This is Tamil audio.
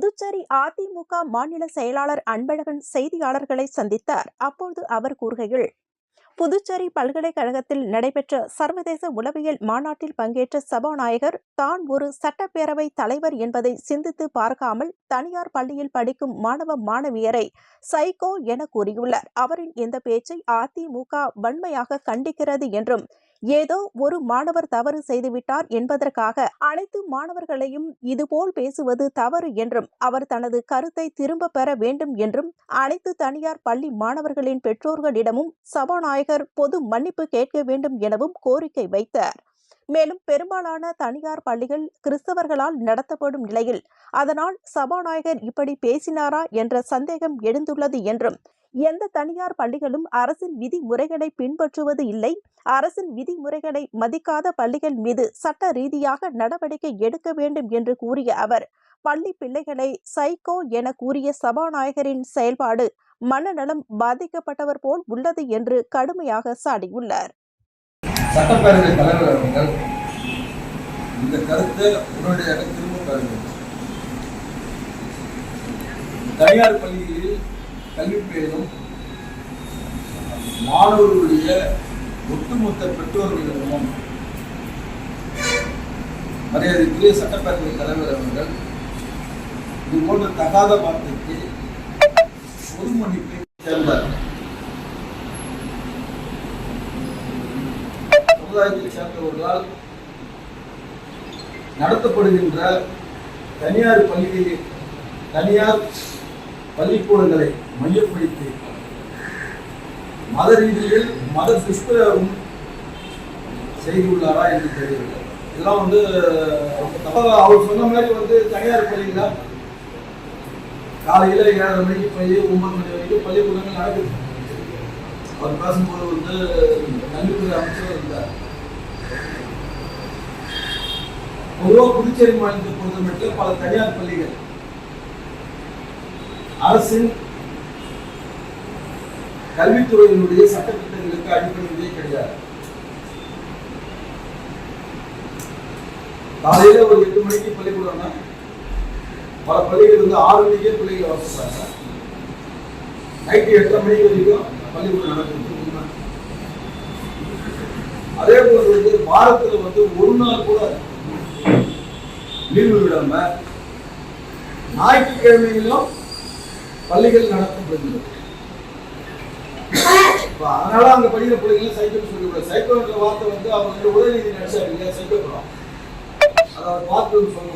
புதுச்சேரி அதிமுக மாநில செயலாளர் அன்பழகன் செய்தியாளர்களை சந்தித்தார். அப்போது அவர் கூறுகையில், புதுச்சேரி பல்கலைக்கழகத்தில் நடைபெற்ற சர்வதேச உளவியல் மாநாட்டில் பங்கேற்ற சபாநாயகர் தான் ஒரு சட்டப்பேரவை தலைவர் என்பதை சிந்தித்து பார்க்காமல் தனியார் பள்ளியில் படிக்கும் மாணவ மாணவியரை சைக்கோ என கூறியுள்ளார். அவரின் இந்த பேச்சை அதிமுக வன்மையாக கண்டிக்கிறது என்றும், ஏதோ ஒரு மாணவர் தவறு செய்துவிட்டார் என்பதற்காக அனைத்து மாணவர்களையும் இதுபோல் பேசுவது தவறு என்றும், அவர் தனது கருத்தை திரும்ப பெற வேண்டும் என்றும் அனைத்து தனியார் பள்ளி மாணவர்களின் பெற்றோர்களிடமும் சபாநாயகர் பொது மன்னிப்பு கேட்க வேண்டும் எனவும் கோரிக்கை வைத்தார். மேலும் பெரும்பாலான தனியார் பள்ளிகள் கிறிஸ்தவர்களால் நடத்தப்படும் நிலையில் அதனால் சபாநாயகர் இப்படி பேசினாரா என்ற சந்தேகம் எழுந்துள்ளது என்றும், எந்த தனியார் பள்ளிகளும் அரசின் விதிமுறைகளை பின்பற்றுவது இல்லை, அரசின் விதிமுறைகளை மதிக்காத பள்ளிகள் மீது சட்ட ரீதியாக நடவடிக்கை எடுக்க வேண்டும் என்று கூறிய அவர், பள்ளி பிள்ளைகளை சைக்கோ என கூறிய சபாநாயகரின் செயல்பாடு மனநலம் பாதிக்கப்பட்டவர் போல் உள்ளது என்று கடுமையாக சாடியுள்ளார். சட்டப்பேரவை தலைவர் அவர்கள் இந்த கருத்தை உடனடியாக திரும்ப பெறுங்கள். தனியார் பள்ளிகளில் கல்வி பயிலும் மாணவர்களுடைய ஒட்டுமொத்த பெற்றோர்களிடமும் மரியாதைக்குரிய சட்டப்பேரவை தலைவர் அவர்கள் இது போன்ற தகாத வார்த்தைக்கு பொது மன்னிப்பை சேர்ந்தார்கள். சமுதாயத்தை சேர்ந்தவர்களால் நடத்தப்படுகின்ற தனியார் பள்ளிக்கூடங்களை மையப்படுத்தி மத ரீதியில் மத துஷ்பிரயோகம் செய்துள்ளாரா என்று தெரியவில்லை. இதெல்லாம் அவர் சொன்ன மாதிரி தனியார் பள்ளியில காலையில 7:30 மணிக்கு போய் 9 மணி வரைக்கும் பள்ளிக்கூடங்கள் நடக்குது. அவர் பேசும்போது கல்வித்துறை அமைச்சர் இருந்தார். பொதுவாக புதுச்சேரி மாநிலத்தை பொறுத்த மட்டும் பல தனியார் பள்ளிகள் அரசின் கல்வித்துறையினுடைய சட்டத்திட்டங்களுக்கு அடிப்படையிலே கிடையாது. காலையில ஒரு 8 மணிக்கு பள்ளிக்கூடம்னா பல பள்ளிகள் 6 மணிக்கே பிள்ளைகள் வசதிப்பாங்க. நைட்டு 8:30 மணிக்கு வரைக்கும் பள்ளிக்கூடம் நடக்குது. அதே போல வாரத்துல ஒரு நாள் கூட லீவு விடாம ஞாயிற்றுக்கிழமையிலும் பள்ளிகள் நடத்தப்படுகிறது. அதனால அங்க படிக்கிற பிள்ளைகள் சைக்கிள் சொல்லிவிட சைக்கிள் வார்த்தை அவங்க உதயநிதி நடிச்சாரு இல்லையா, சைக்கிள் படம் அதை அவர் பார்த்து சொல்ல